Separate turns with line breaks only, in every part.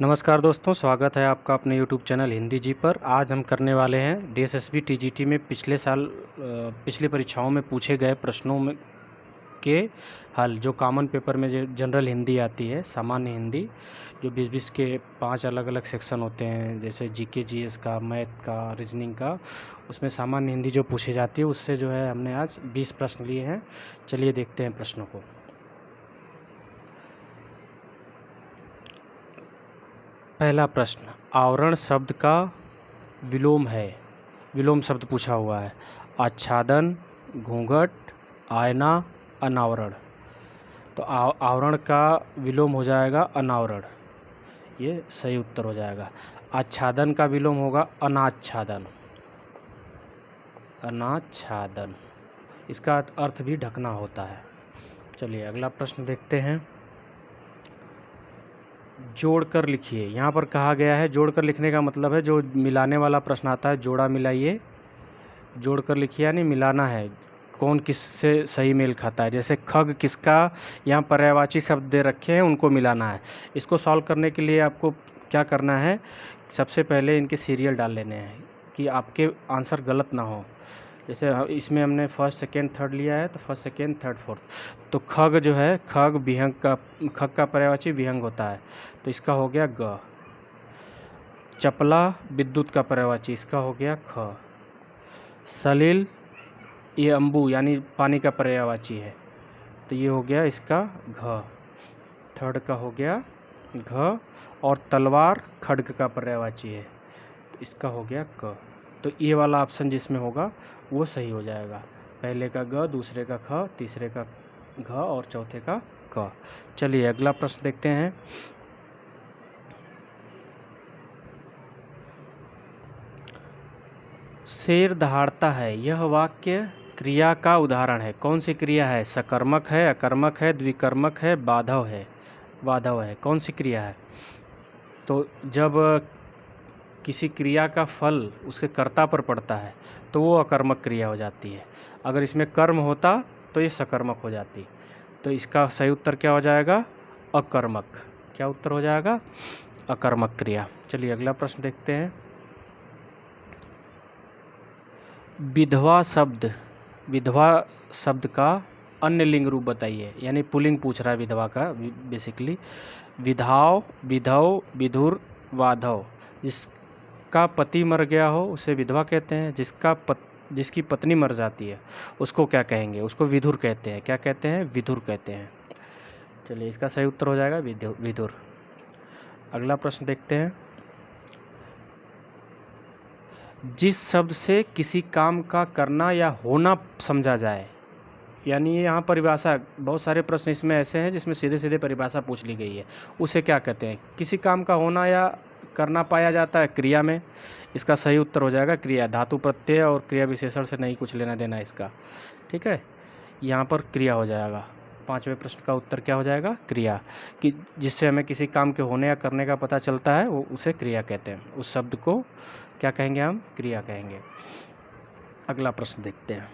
नमस्कार दोस्तों, स्वागत है आपका अपने यूट्यूब चैनल हिंदी जी पर। आज हम करने वाले हैं डीएसएसबी टीजीटी में पिछले साल पिछली परीक्षाओं में पूछे गए प्रश्नों में के हल, जो कॉमन पेपर में जो जनरल हिंदी आती है, सामान्य हिंदी, जो 20-20 के 5 अलग-अलग सेक्शन होते हैं, जैसे जीके जीएस का, मैथ का, रीजनिंग का। उसमें सामान्य हिंदी जो पूछी जाती है उससे जो है हमने आज 20 प्रश्न लिए हैं। चलिए देखते हैं प्रश्नों को। पहला प्रश्न, आवरण शब्द का विलोम है। विलोम शब्द पूछा हुआ है। आच्छादन, घूंघट, आयना, अनावरण। तो आवरण का विलोम हो जाएगा अनावरण, ये सही उत्तर हो जाएगा। आच्छादन का विलोम होगा अनाच्छादन। अनाच्छादन, इसका अर्थ भी ढकना होता है। चलिए अगला प्रश्न देखते हैं। जोड़कर लिखिए। यहाँ पर कहा गया है, जोड़कर लिखने का मतलब है जो मिलाने वाला प्रश्न आता है, जोड़ा मिलाइए। जोड़कर लिखिए यानी मिलाना है, कौन किससे सही मेल खाता है। जैसे खग किसका, यहाँ पर्यायवाची शब्द दे रखे हैं, उनको मिलाना है। इसको सॉल्व करने के लिए आपको क्या करना है, सबसे पहले इनके सीरियल डाल लेने हैं कि आपके आंसर गलत ना हो। जैसे इसमें हमने फर्स्ट सेकेंड थर्ड लिया है, तो फर्स्ट सेकेंड थर्ड फोर्थ। तो खग जो है, खग विहंग का, खग का पर्यायवाची विहंग होता है, तो इसका हो गया ग। चपला विद्युत का पर्यायवाची, इसका हो गया ख। सलिल ये अम्बू यानी पानी का पर्यायवाची है, तो ये हो गया इसका घ। थर्ड का हो गया घ। और तलवार खड्ग का पर्यायवाची है, तो इसका हो गया क। तो ये वाला ऑप्शन जिसमें होगा वो सही हो जाएगा। पहले का ग, दूसरे का ख, तीसरे का घ और चौथे का क। चलिए अगला प्रश्न देखते हैं। शेर दहाड़ता है, यह वाक्य क्रिया का उदाहरण है। कौन सी क्रिया है? सकर्मक है, अकर्मक है, द्विकर्मक है, बाधव है। बाधव है, कौन सी क्रिया है? तो जब किसी क्रिया का फल उसके कर्ता पर पड़ता है तो वो अकर्मक क्रिया हो जाती है। अगर इसमें कर्म होता तो ये सकर्मक हो जाती। तो इसका सही उत्तर क्या हो जाएगा? अकर्मक। क्या उत्तर हो जाएगा? अकर्मक क्रिया। चलिए अगला प्रश्न देखते हैं। विधवा शब्द, विधवा शब्द का अन्य लिंग रूप बताइए। यानी पुल्लिंग पूछ रहा है विधवा का बेसिकली। विधाव, विधव, विधुर, वाधव। जिसका पति मर गया हो उसे विधवा कहते हैं। जिसकी पत्नी मर जाती है उसको क्या कहेंगे? उसको विधुर कहते हैं। क्या कहते हैं? विधुर कहते हैं। चलिए इसका सही उत्तर हो जाएगा विधुर। अगला प्रश्न देखते हैं। जिस शब्द से किसी काम का करना या होना समझा जाए, यानी यहाँ परिभाषा, बहुत सारे प्रश्न इसमें ऐसे हैं जिसमें सीधे सीधे परिभाषा पूछ ली गई है। उसे क्या कहते हैं? किसी काम का होना या करना पाया जाता है क्रिया में। इसका सही उत्तर हो जाएगा क्रिया। धातु प्रत्यय और क्रिया विशेषण से नहीं कुछ लेना देना इसका, ठीक है। यहाँ पर क्रिया हो जाएगा। पांचवें प्रश्न का उत्तर क्या हो जाएगा? क्रिया। कि जिससे हमें किसी काम के होने या करने का पता चलता है वो उसे क्रिया कहते हैं। उस शब्द को क्या कहेंगे हम? क्रिया कहेंगे। अगला प्रश्न देखते हैं।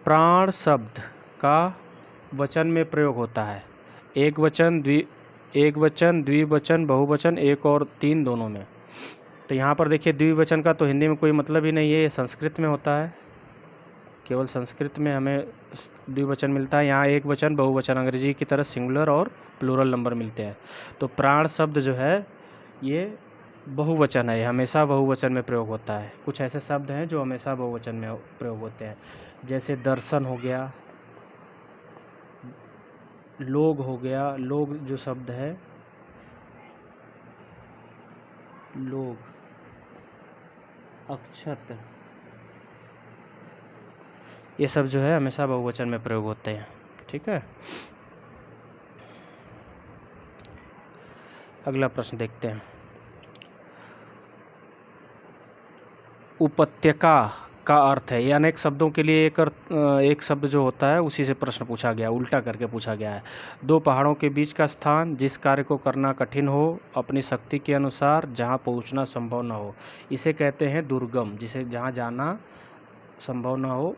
प्राण शब्द का वचन में प्रयोग होता है। एक वचन, द्विवचन, बहुवचन, एक और तीन दोनों में। तो यहाँ पर देखिए द्विवचन का तो हिंदी में कोई मतलब ही नहीं है, ये संस्कृत में होता है। केवल संस्कृत में हमें द्विवचन मिलता है। यहाँ एक वचन, बहुवचन, अंग्रेजी की तरह सिंगुलर और प्लूरल नंबर मिलते हैं। तो प्राण शब्द जो है ये बहुवचन है, हमेशा बहुवचन में प्रयोग होता है। कुछ ऐसे शब्द हैं जो हमेशा बहुवचन में प्रयोग होते हैं, जैसे दर्शन हो गया, लोग हो गया। लोग जो शब्द है, लोग, अक्षत, ये सब जो है हमेशा बहुवचन में प्रयोग होते हैं, ठीक है। अगला प्रश्न देखते हैं। उपत्यका का अर्थ है, ये अनेक शब्दों के लिए एक शब्द जो होता है उसी से प्रश्न पूछा गया, उल्टा करके पूछा गया है। दो पहाड़ों के बीच का स्थान, जिस कार्य को करना कठिन हो, अपनी शक्ति के अनुसार, जहाँ पहुँचना संभव न हो, इसे कहते हैं दुर्गम। जिसे जहाँ जाना संभव न हो,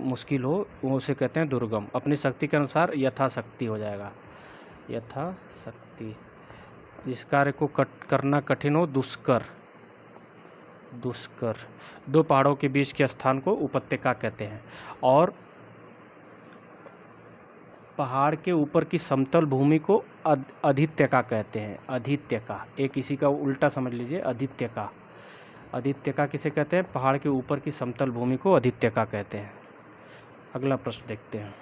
मुश्किल हो, वो उसे कहते हैं दुर्गम। अपनी शक्ति के अनुसार यथाशक्ति हो जाएगा। यथाशक्ति। जिस कार्य को करना कठिन हो, दुष्कर। दुष्कर। दो पहाड़ों के बीच के स्थान को उपत्यका कहते हैं। और पहाड़ के ऊपर की समतल भूमि को अधित्यका कहते हैं। अधित्यका, एक इसी का उल्टा समझ लीजिए, अधित्यका। अधित्यका किसे कहते हैं? पहाड़ के ऊपर की समतल भूमि को अधित्यका कहते हैं। अगला प्रश्न देखते हैं।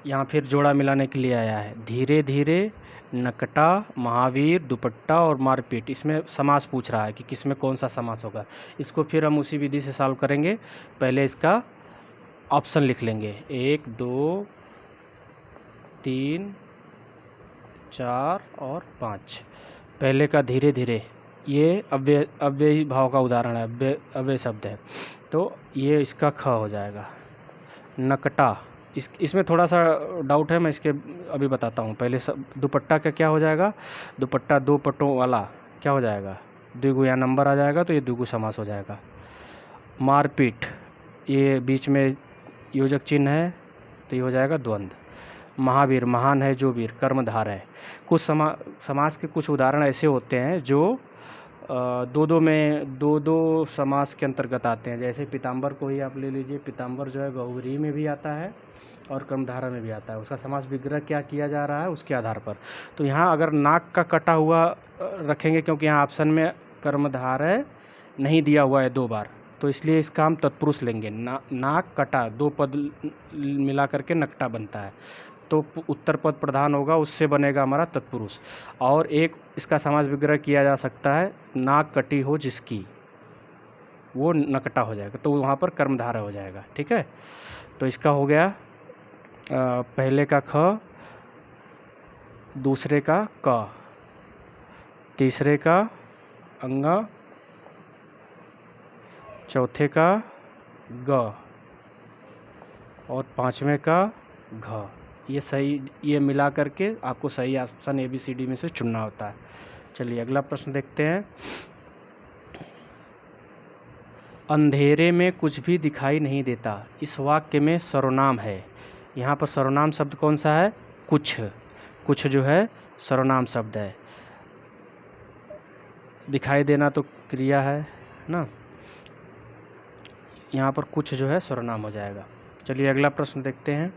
यहाँ फिर जोड़ा मिलाने के लिए आया है। धीरे धीरे, नकटा, महावीर, दुपट्टा और मारपीट। इसमें समास पूछ रहा है कि किसमें कौन सा समास होगा। इसको फिर हम उसी विधि से सॉल्व करेंगे। पहले इसका ऑप्शन लिख लेंगे, 1 2 3 4 और 5। पहले का धीरे धीरे, ये अव्ययी भाव का उदाहरण है, अव्यय शब्द है, तो ये इसका ख हो जाएगा। नकटा, इसमें थोड़ा सा डाउट है, मैं इसके अभी बताता हूँ। पहले सब दुपट्टा का क्या हो जाएगा? दुपट्टा दो पट्टों वाला क्या हो जाएगा? द्विगु, यहाँ नंबर आ जाएगा तो ये द्विगु समास हो जाएगा। मारपीट, ये बीच में योजक चिन्ह है तो ये हो जाएगा द्वंद्व। महावीर, महान है जो वीर, कर्मधार है। कुछ समास के कुछ उदाहरण ऐसे होते हैं जो दो दो समास के अंतर्गत आते हैं। जैसे पीताम्बर को ही आप ले लीजिए। पीताम्बर जो है बहुव्रीहि में भी आता है और कर्मधारा में भी आता है। उसका समास विग्रह क्या किया जा रहा है उसके आधार पर। तो यहाँ अगर नाक का कटा हुआ रखेंगे, क्योंकि यहाँ ऑप्शन में कर्मधारय नहीं दिया हुआ है 2 बार, तो इसलिए इसका हम तत्पुरुष लेंगे। नाक कटा, 2 पद मिला करके नकटा बनता है, तो उत्तर पद प्रधान होगा, उससे बनेगा हमारा तत्पुरुष। और एक इसका समास विग्रह किया जा सकता है, नाक कटी हो जिसकी, वो नकटा हो जाएगा, तो वहाँ पर कर्मधारय हो जाएगा। ठीक है, तो इसका हो गया पहले का ख, दूसरे का क, तीसरे का अंगा, चौथे का ग और 5वें का घ। ये सही, ये मिला करके आपको सही ऑप्शन ABCD में से चुनना होता है। चलिए अगला प्रश्न देखते हैं। अंधेरे में कुछ भी दिखाई नहीं देता, इस वाक्य में सर्वनाम है। यहाँ पर सर्वनाम शब्द कौन सा है? कुछ। कुछ जो है सर्वनाम शब्द है। दिखाई देना तो क्रिया है ना, यहाँ पर कुछ जो है सर्वनाम हो जाएगा। चलिए अगला प्रश्न देखते हैं।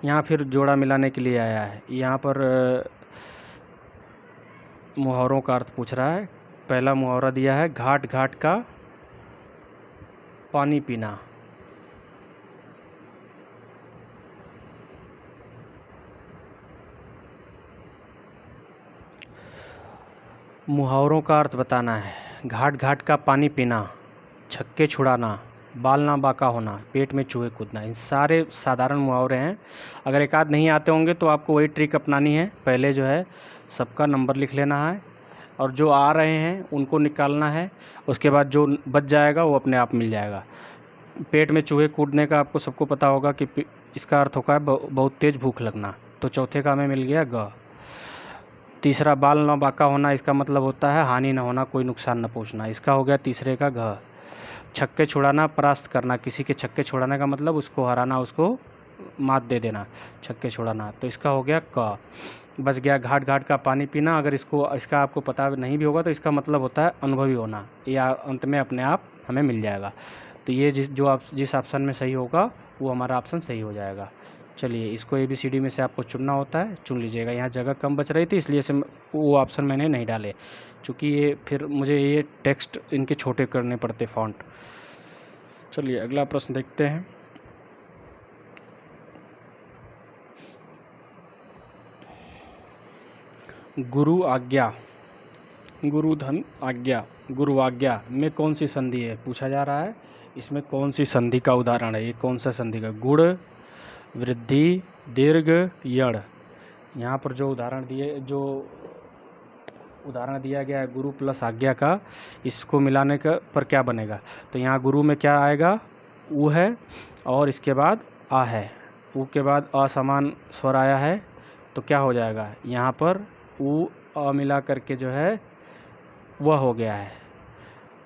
यहाँ फिर जोड़ा मिलाने के लिए आया है। यहाँ पर मुहावरों का अर्थ पूछ रहा है। पहला मुहावरा दिया है, घाट घाट का पानी पीना। मुहावरों का अर्थ बताना है। घाट घाट का पानी पीना, छक्के छुड़ाना, बाल ना बाका होना, पेट में चूहे कूदना। इन सारे साधारण मुहावरे हैं। अगर एक आध नहीं आते होंगे तो आपको वही ट्रिक अपनानी है। पहले जो है सबका नंबर लिख लेना है और जो आ रहे हैं उनको निकालना है। उसके बाद जो बच जाएगा वो अपने आप मिल जाएगा। पेट में चूहे कूदने का आपको सबको पता होगा कि इसका अर्थ होगा बहुत तेज़ भूख लगना, तो चौथे का हमें मिल गया ग। तीसरा बाल ना बाका होना, इसका मतलब होता है हानि न होना, कोई नुकसान न पहुँचना, इसका हो गया तीसरे का घ। छक्के छुड़ाना, परास्त करना, किसी के छक्के छुड़ाने का मतलब उसको हराना, उसको मात दे देना, छक्के छुड़ाना, तो इसका हो गया क। बच गया घाट घाट का पानी पीना। अगर इसका आपको पता नहीं भी होगा तो इसका मतलब होता है अनुभवी होना, या अंत में अपने आप हमें मिल जाएगा। तो ये जिस ऑप्शन में सही होगा वो हमारा ऑप्शन सही हो जाएगा। चलिए इसको ABCD में से आपको चुनना होता है, चुन लीजिएगा। यहाँ जगह कम बच रही थी इसलिए से वो ऑप्शन मैंने नहीं डाले, क्योंकि ये फिर मुझे ये टेक्स्ट इनके छोटे करने पड़ते फ़ॉन्ट। चलिए अगला प्रश्न देखते हैं। गुरु आज्ञा, गुरु धन आज्ञा, गुरु आज्ञा में कौन सी संधि है पूछा जा रहा है। इसमें कौन सी संधि का उदाहरण है? ये कौन सा संधि का? गुण, वृद्धि, दीर्घ, यण। यहाँ पर जो उदाहरण दिया गया है गुरु प्लस आज्ञा का, इसको मिलाने का पर क्या बनेगा? तो यहाँ गुरु में क्या आएगा? उ है और इसके बाद आ है। उ के बाद असमान स्वर आया है तो क्या हो जाएगा? यहाँ पर उ अ मिला करके जो है वह हो गया है,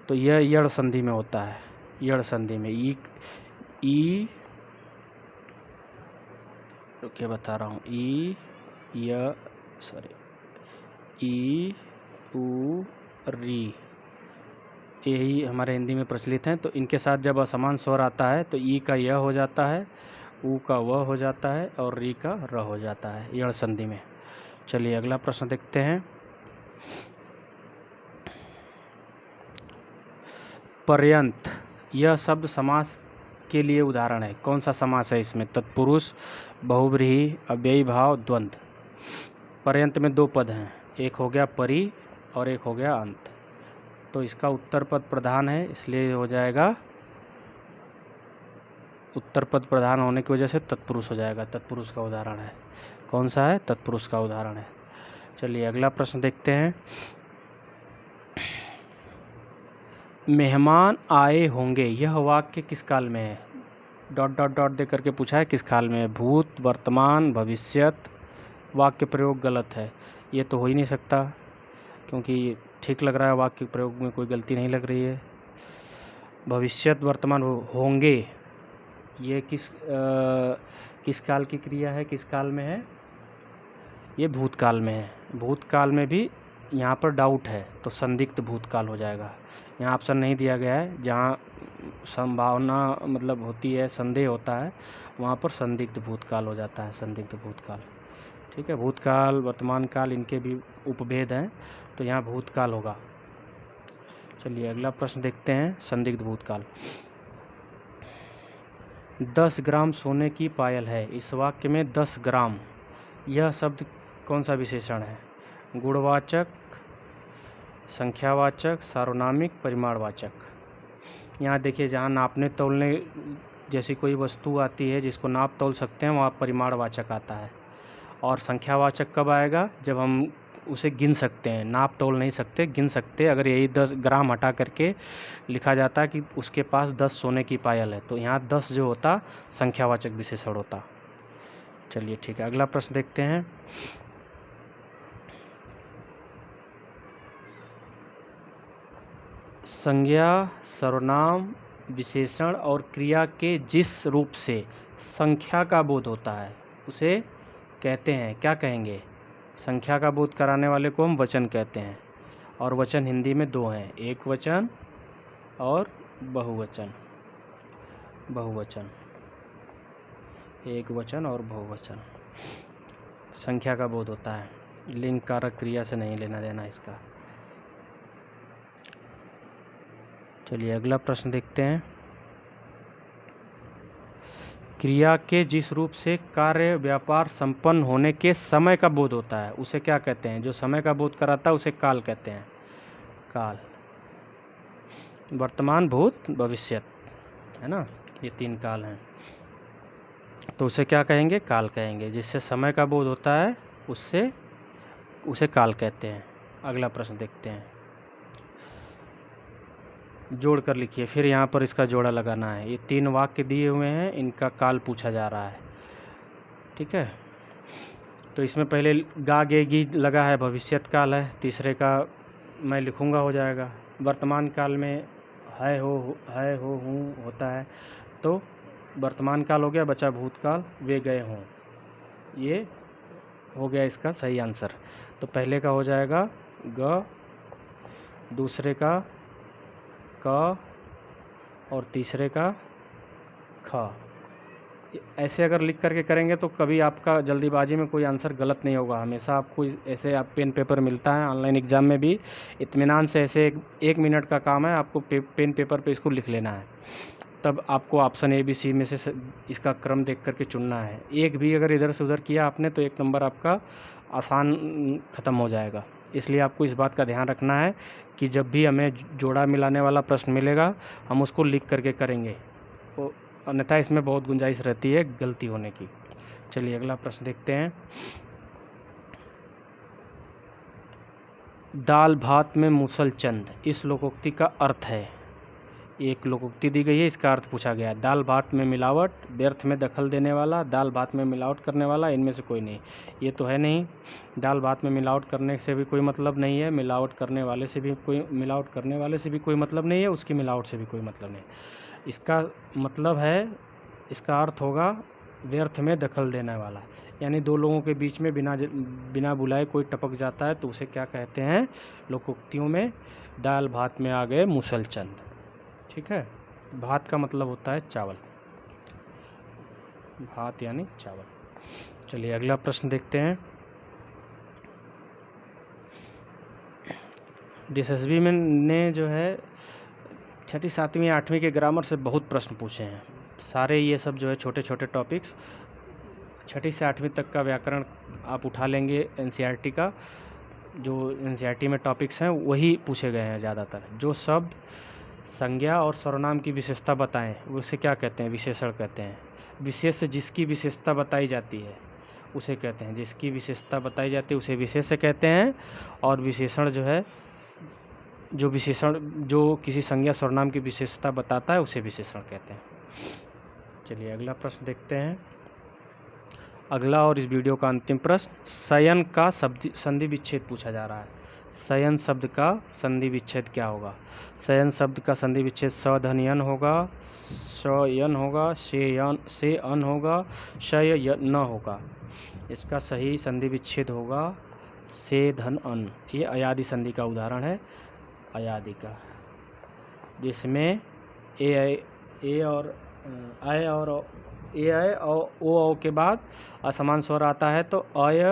तो यह यण संधि में होता है। यण संधि में ई रुकिए बता रहा हूँ। ई ऊ री, यही हमारे हिंदी में प्रचलित हैं। तो इनके साथ जब असमान स्वर आता है तो ई का य हो जाता है, ऊ का व हो जाता है और री का र हो जाता है यण संधि में। चलिए अगला प्रश्न देखते हैं। पर्यंत, यह शब्द समास के लिए उदाहरण है। कौन सा समास है इसमें? तत्पुरुष, बहुव्रीहि, अव्ययी भाव, द्वंद्व। पर्यंत में दो पद हैं, एक हो गया परि और एक हो गया अंत। तो इसका उत्तर पद प्रधान है, इसलिए हो जाएगा, उत्तर पद प्रधान होने की वजह से तत्पुरुष हो जाएगा। तत्पुरुष का उदाहरण है। कौन सा है? तत्पुरुष का उदाहरण है। चलिए अगला प्रश्न देखते हैं। मेहमान आए होंगे, यह वाक्य किस काल में है? डॉट डॉट डॉट दे करके पूछा है, किस काल में है? भूत, वर्तमान, भविष्यत। वाक्य प्रयोग गलत है, ये तो हो ही नहीं सकता, क्योंकि ठीक लग रहा है, वाक्य प्रयोग में कोई गलती नहीं लग रही है। भविष्यत, वर्तमान, होंगे, ये किस काल की क्रिया है? किस काल में है? ये भूतकाल में है। भूतकाल में भी यहाँ पर डाउट है, तो संदिग्ध भूतकाल हो जाएगा। यहाँ ऑप्शन नहीं दिया गया है, जहाँ संभावना मतलब होती है, संदेह होता है, वहाँ पर संदिग्ध भूतकाल हो जाता है, संदिग्ध भूतकाल। ठीक है, भूतकाल, वर्तमान काल, इनके भी उपभेद हैं, तो यहाँ भूतकाल होगा। चलिए अगला प्रश्न देखते हैं। संदिग्ध भूतकाल। 10 ग्राम सोने की पायल है, इस वाक्य में 10 ग्राम, यह शब्द कौन सा विशेषण है? गुणवाचक, संख्यावाचक, सार्वनामिक, परिमाणवाचक। यहाँ देखिए, जहाँ नापने तौलने जैसी कोई वस्तु आती है जिसको नाप तौल सकते हैं, वहाँ परिमाणवाचक आता है। और संख्यावाचक कब आएगा? जब हम उसे गिन सकते हैं, नाप तौल नहीं सकते, गिन सकते। अगर यही 10 ग्राम हटा करके लिखा जाता है कि उसके पास 10 सोने की पायल है, तो यहाँ 10 जो होता संख्यावाचक विशेषण होता। चलिए ठीक है, अगला प्रश्न देखते हैं। संज्ञा, सर्वनाम, विशेषण और क्रिया के जिस रूप से संख्या का बोध होता है उसे कहते हैं, क्या कहेंगे? संख्या का बोध कराने वाले को हम वचन कहते हैं। और वचन हिंदी में दो हैं, एक वचन और बहुवचन। बहुवचन, एक वचन और बहुवचन। संख्या का बोध होता है, लिंग कारक क्रिया से नहीं लेना देना इसका। चलिए अगला प्रश्न देखते हैं। क्रिया के जिस रूप से कार्य व्यापार संपन्न होने के समय का बोध होता है उसे क्या कहते हैं? जो समय का बोध कराता है उसे काल कहते हैं। काल, वर्तमान, भूत, भविष्यत, है ना, ये 3 काल हैं। तो उसे क्या कहेंगे? काल कहेंगे। जिससे समय का बोध होता है उसे काल कहते हैं। अगला प्रश्न देखते हैं। जोड़ कर लिखिए, फिर यहाँ पर इसका जोड़ा लगाना है। ये 3 वाक्य दिए हुए हैं, इनका काल पूछा जा रहा है। ठीक है, तो इसमें पहले गा गे गी लगा है, भविष्यत काल है। तीसरे का मैं लिखूँगा, हो जाएगा। वर्तमान काल में है, हो, हूँ होता है, तो वर्तमान काल हो गया, बचा भूतकाल, वे गए हों, ये हो गया इसका सही आंसर। तो पहले का हो जाएगा ग, दूसरे का क और तीसरे का ख। ऐसे अगर लिख करके करेंगे तो कभी आपका जल्दीबाजी में कोई आंसर गलत नहीं होगा। हमेशा आपको ऐसे आप पेन पेपर मिलता है ऑनलाइन एग्ज़ाम में भी, इत्मीनान से ऐसे 1 मिनट का काम है, आपको पेन पेपर पे इसको लिख लेना है। तब आपको ऑप्शन ए बी सी में से इसका क्रम देख करके चुनना है। एक भी अगर इधर से उधर किया आपने तो 1 नंबर आपका आसान ख़त्म हो जाएगा। इसलिए आपको इस बात का ध्यान रखना है कि जब भी हमें जोड़ा मिलाने वाला प्रश्न मिलेगा हम उसको लिख करके करेंगे, तो अन्यथा इसमें बहुत गुंजाइश रहती है गलती होने की। चलिए अगला प्रश्न देखते हैं। दाल भात में मूसल चंद, इस लोकोक्ति का अर्थ है। एक लोकोक्ति दी गई है, इसका अर्थ पूछा गया है। दाल भात में मिलावट, व्यर्थ में दखल देने वाला, दाल भात में मिलावट करने वाला, इनमें से कोई नहीं। ये तो है नहीं। दाल भात में मिलावट करने से भी कोई मतलब नहीं है, मिलावट करने वाले से भी कोई मतलब नहीं है, उसकी मिलावट से भी कोई मतलब नहीं। इसका मतलब है, इसका अर्थ होगा व्यर्थ में दखल देने वाला। यानी दो लोगों के बीच में बिना बुलाए कोई टपक जाता है तो उसे क्या कहते हैं लोकोक्तियों में? दाल भात में आ गए मुसलचंद। ठीक है, भात का मतलब होता है चावल, भात यानी चावल। चलिए अगला प्रश्न देखते हैं। DSSB में ने जो है 6ठी 7वीं 8वीं के ग्रामर से बहुत प्रश्न पूछे हैं। सारे ये सब जो है छोटे छोटे टॉपिक्स 6ठी से 8वीं तक का व्याकरण आप उठा लेंगे NCERT का, जो NCERT में टॉपिक्स हैं वही पूछे गए हैं ज़्यादातर। जो शब्द संज्ञा और सर्वनाम की विशेषता बताएं उसे क्या कहते हैं? विशेषण कहते हैं। विशेष जिसकी विशेषता बताई जाती है उसे कहते हैं, जिसकी विशेषता बताई जाती है उसे विशेष्य कहते हैं। और विशेषण जो है, जो विशेषण जो किसी संज्ञा सर्वनाम की विशेषता बताता है उसे विशेषण कहते हैं। चलिए अगला प्रश्न देखते हैं। अगला और इस वीडियो का अंतिम प्रश्न, शयन का संधि विच्छेद पूछा जा रहा है। शयन शब्द का संधि विच्छेद क्या होगा? शयन शब्द का संधि विच्छेद सधन होगा, शयन होगा, से अन होगा, शय न होगा। इसका सही संधि विच्छेद होगा से धन अन। ये अयादि संधि का उदाहरण है, अयादि का, जिसमें ए और ओ के बाद असमान स्वर आता है तो अय,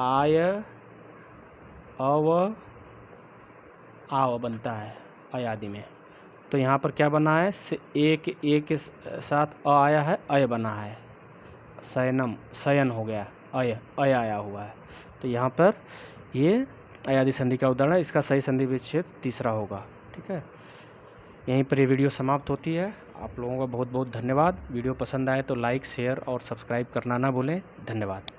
आय, अव, आव बनता है अयादि में। तो यहाँ पर क्या बना है? ए के साथ अ आया है, अय बना है, शयन हो गया, अय आया हुआ है। तो यहाँ पर ये अयादि संधि का उदाहरण है। इसका सही संधि विच्छेद तीसरा होगा। ठीक है, यहीं पर ये वीडियो समाप्त होती है। आप लोगों का बहुत बहुत धन्यवाद। वीडियो पसंद आए तो लाइक, शेयर और सब्सक्राइब करना ना भूलें। धन्यवाद।